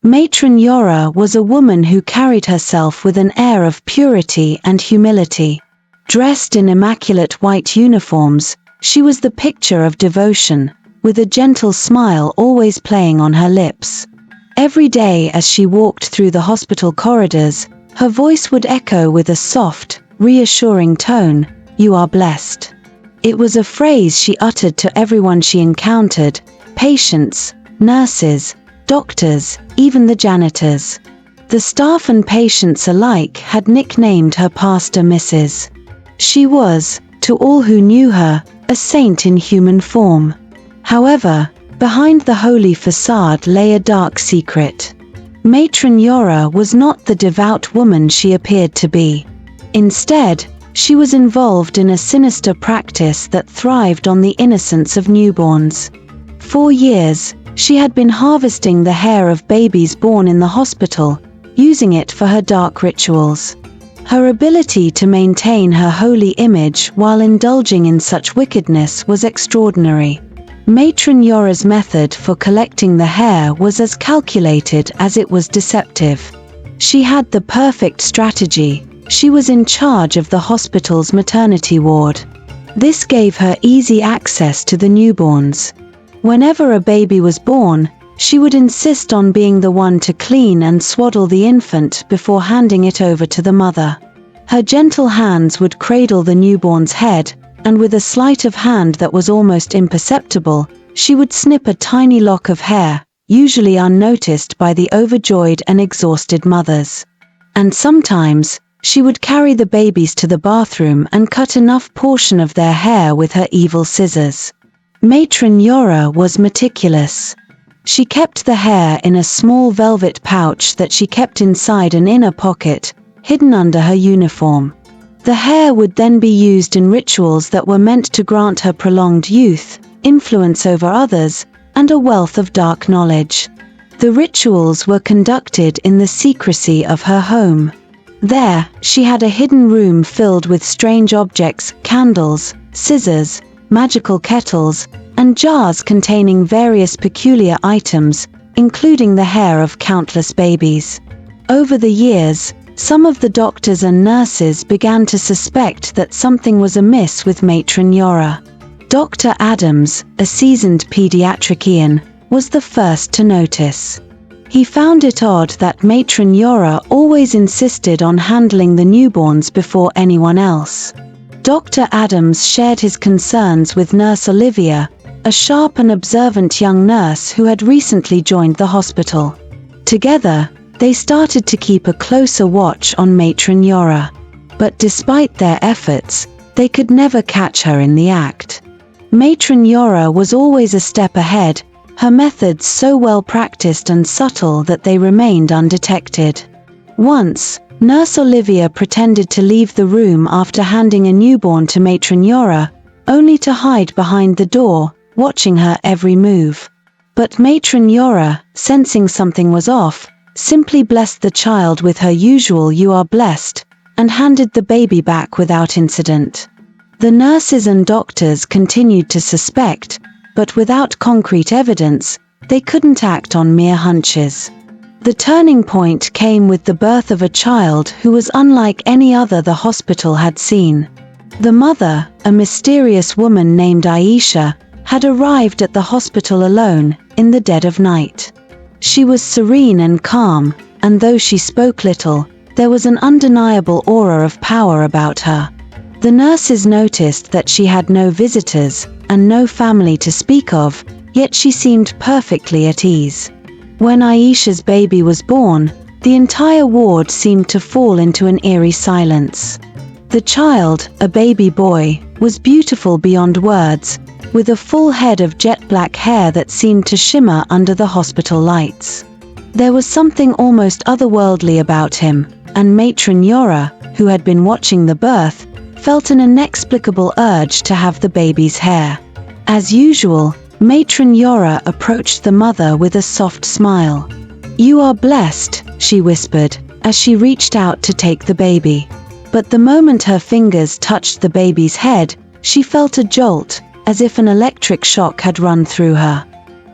Matron Yara was a woman who carried herself with an air of purity and humility. Dressed in immaculate white uniforms, she was the picture of devotion, with a gentle smile always playing on her lips. Every day as she walked through the hospital corridors, her voice would echo with a soft, reassuring tone, "You are blessed." It was a phrase she uttered to everyone she encountered, patients, nurses, doctors, even the janitors. The staff and patients alike had nicknamed her Pastor Mrs. She was, to all who knew her, a saint in human form. However, behind the holy facade lay a dark secret. Matron Yara was not the devout woman she appeared to be. Instead, she was involved in a sinister practice that thrived on the innocence of newborns. For years, she had been harvesting the hair of babies born in the hospital, using it for her dark rituals. Her ability to maintain her holy image while indulging in such wickedness was extraordinary. Matron Yara's method for collecting the hair was as calculated as it was deceptive. She had the perfect strategy. She was in charge of the hospital's maternity ward. This gave her easy access to the newborns. Whenever a baby was born, she would insist on being the one to clean and swaddle the infant before handing it over to the mother. Her gentle hands would cradle the newborn's head, and with a sleight of hand that was almost imperceptible, she would snip a tiny lock of hair, usually unnoticed by the overjoyed and exhausted mothers. And sometimes, she would carry the babies to the bathroom and cut enough portion of their hair with her evil scissors. Matron Yara was meticulous. She kept the hair in a small velvet pouch that she kept inside an inner pocket, hidden under her uniform. The hair would then be used in rituals that were meant to grant her prolonged youth, influence over others, and a wealth of dark knowledge. The rituals were conducted in the secrecy of her home. There, she had a hidden room filled with strange objects, candles, scissors, magical kettles, and jars containing various peculiar items, including the hair of countless babies. Over the years, some of the doctors and nurses began to suspect that something was amiss with Matron Yara. Dr. Adams, a seasoned pediatrician, was the first to notice. He found it odd that Matron Yara always insisted on handling the newborns before anyone else. Dr. Adams shared his concerns with Nurse Olivia, a sharp and observant young nurse who had recently joined the hospital. Together, they started to keep a closer watch on Matron Yara. But despite their efforts, they could never catch her in the act. Matron Yara was always a step ahead, her methods so well practiced and subtle that they remained undetected. Once, Nurse Olivia pretended to leave the room after handing a newborn to Matron Yara, only to hide behind the door, watching her every move. But Matron Yara, sensing something was off, simply blessed the child with her usual "You are blessed," and handed the baby back without incident. The nurses and doctors continued to suspect, but without concrete evidence, they couldn't act on mere hunches. The turning point came with the birth of a child who was unlike any other the hospital had seen. The mother, a mysterious woman named Aisha, had arrived at the hospital alone, in the dead of night. She was serene and calm, and though she spoke little, there was an undeniable aura of power about her. The nurses noticed that she had no visitors, and no family to speak of, yet she seemed perfectly at ease. When Aisha's baby was born, the entire ward seemed to fall into an eerie silence. The child, a baby boy, was beautiful beyond words, with a full head of jet-black hair that seemed to shimmer under the hospital lights. There was something almost otherworldly about him, and Matron Yara, who had been watching the birth, felt an inexplicable urge to have the baby's hair. As usual, Matron Yara approached the mother with a soft smile. "You are blessed," she whispered, as she reached out to take the baby. But the moment her fingers touched the baby's head, she felt a jolt, as if an electric shock had run through her.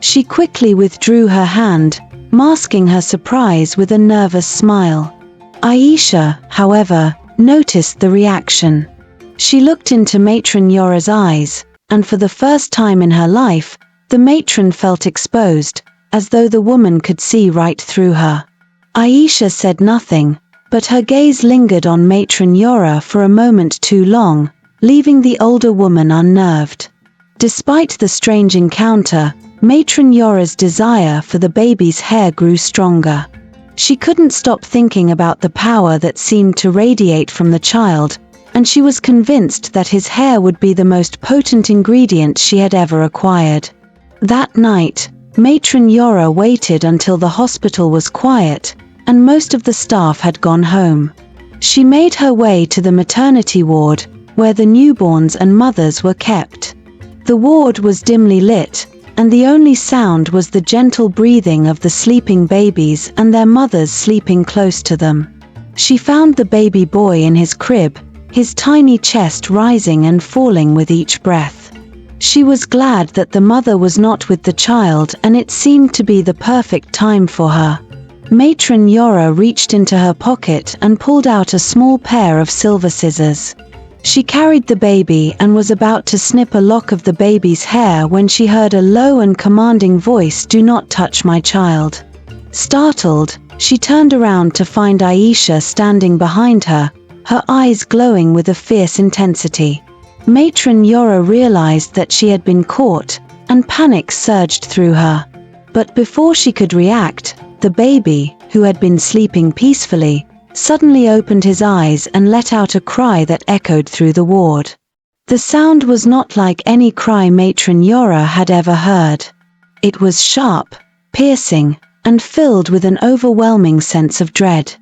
She quickly withdrew her hand, masking her surprise with a nervous smile. Aisha, however, noticed the reaction. She looked into Matron Yara's eyes, and for the first time in her life, the matron felt exposed, as though the woman could see right through her. Aisha said nothing, but her gaze lingered on Matron Yara for a moment too long, leaving the older woman unnerved. Despite the strange encounter, Matron Yara's desire for the baby's hair grew stronger. She couldn't stop thinking about the power that seemed to radiate from the child, and she was convinced that his hair would be the most potent ingredient she had ever acquired. That night, Matron Yara waited until the hospital was quiet, and most of the staff had gone home. She made her way to the maternity ward, where the newborns and mothers were kept. The ward was dimly lit, and the only sound was the gentle breathing of the sleeping babies and their mothers sleeping close to them. She found the baby boy in his crib, his tiny chest rising and falling with each breath. She was glad that the mother was not with the child, and it seemed to be the perfect time for her. Matron Yara reached into her pocket and pulled out a small pair of silver scissors. She carried the baby and was about to snip a lock of the baby's hair when she heard a low and commanding voice, "Do not touch my child." Startled, she turned around to find Aisha standing behind her, her eyes glowing with a fierce intensity. Matron Yara realized that she had been caught, and panic surged through her. But before she could react, the baby, who had been sleeping peacefully, suddenly opened his eyes and let out a cry that echoed through the ward. The sound was not like any cry Matron Yara had ever heard. It was sharp, piercing, and filled with an overwhelming sense of dread.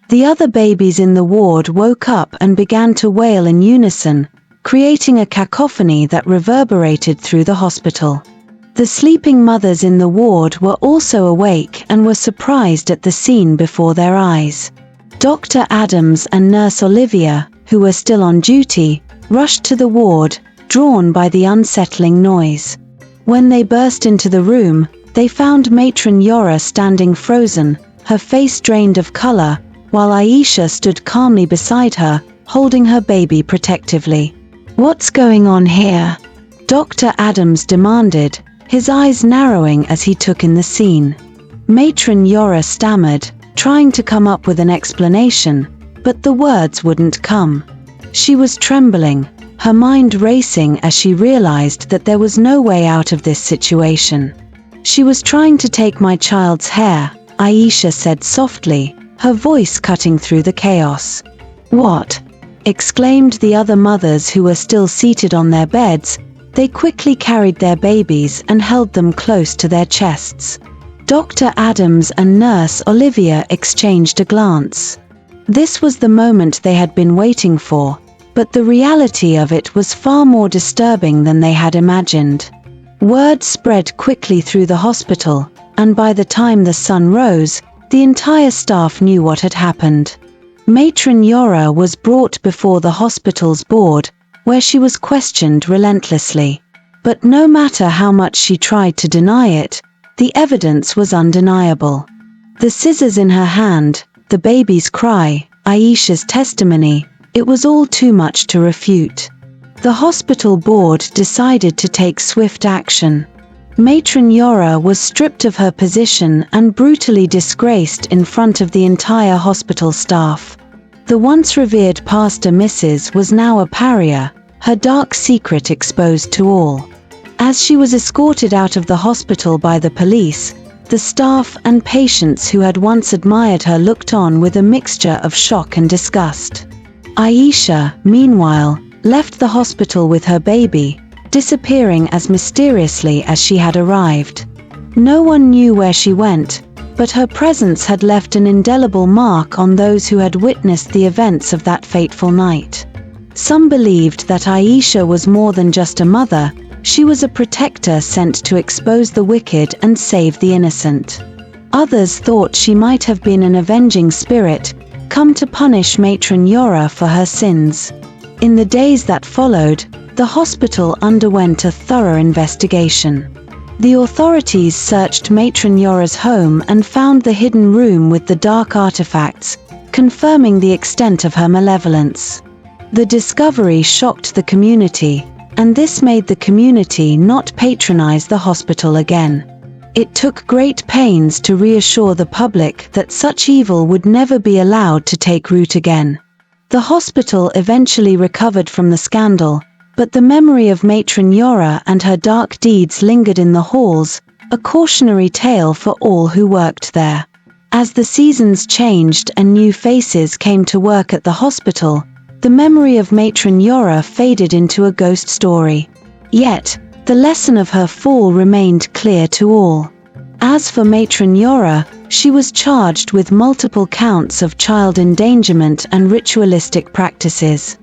The other babies in the ward woke up and began to wail in unison, creating a cacophony that reverberated through the hospital. The sleeping mothers in the ward were also awake and were surprised at the scene before their eyes. Dr. Adams and Nurse Olivia, who were still on duty, rushed to the ward, drawn by the unsettling noise. When they burst into the room, they found Matron Yara standing frozen, her face drained of color, while Aisha stood calmly beside her, holding her baby protectively. "What's going on here?" Dr. Adams demanded, his eyes narrowing as he took in the scene. Matron Yara stammered, trying to come up with an explanation, but the words wouldn't come. She was trembling, her mind racing as she realized that there was no way out of this situation. "She was trying to take my child's hair," Aisha said softly, her voice cutting through the chaos. "What?" exclaimed the other mothers who were still seated on their beds. They quickly carried their babies and held them close to their chests. Dr. Adams and Nurse Olivia exchanged a glance. This was the moment they had been waiting for, but the reality of it was far more disturbing than they had imagined. Word spread quickly through the hospital, and by the time the sun rose, the entire staff knew what had happened. Matron Yara was brought before the hospital's board, where she was questioned relentlessly. But no matter how much she tried to deny it, the evidence was undeniable. The scissors in her hand, the baby's cry, Aisha's testimony, it was all too much to refute. The hospital board decided to take swift action. Matron Yara was stripped of her position and brutally disgraced in front of the entire hospital staff. The once revered Pastor Mrs. was now a pariah, her dark secret exposed to all. As she was escorted out of the hospital by the police, the staff and patients who had once admired her looked on with a mixture of shock and disgust. Aisha, meanwhile, left the hospital with her baby, disappearing as mysteriously as she had arrived. No one knew where she went, but her presence had left an indelible mark on those who had witnessed the events of that fateful night. Some believed that Aisha was more than just a mother. She was a protector sent to expose the wicked and save the innocent. Others thought she might have been an avenging spirit, come to punish Matron Yara for her sins. In the days that followed, the hospital underwent a thorough investigation. The authorities searched Matron Yara's home and found the hidden room with the dark artifacts, confirming the extent of her malevolence. The discovery shocked the community, and this made the community not patronize the hospital again. It took great pains to reassure the public that such evil would never be allowed to take root again. The hospital eventually recovered from the scandal, but the memory of Matron Yara and her dark deeds lingered in the halls, a cautionary tale for all who worked there. As the seasons changed and new faces came to work at the hospital, the memory of Matron Yara faded into a ghost story. Yet, the lesson of her fall remained clear to all. As for Matron Yara, she was charged with multiple counts of child endangerment and ritualistic practices.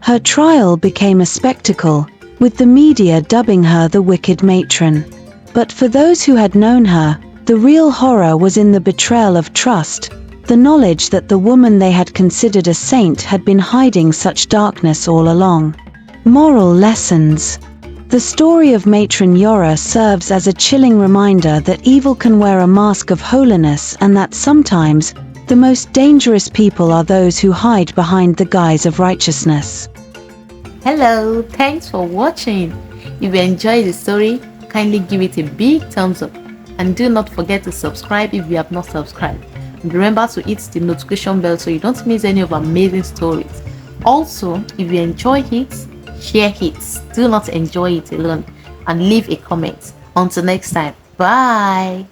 Her trial became a spectacle, with the media dubbing her the Wicked Matron. But for those who had known her, the real horror was in the betrayal of trust, the knowledge that the woman they had considered a saint had been hiding such darkness all along. Moral lessons. The story of Matron Yara serves as a chilling reminder that evil can wear a mask of holiness and that sometimes, the most dangerous people are those who hide behind the guise of righteousness. Hello, thanks for watching. If you enjoyed the story, kindly give it a big thumbs up. And do not forget to subscribe if you have not subscribed. And remember to hit the notification bell so you don't miss any of our amazing stories. Also, if you enjoy it, share it. Do not enjoy it alone and leave a comment. Until next time, bye.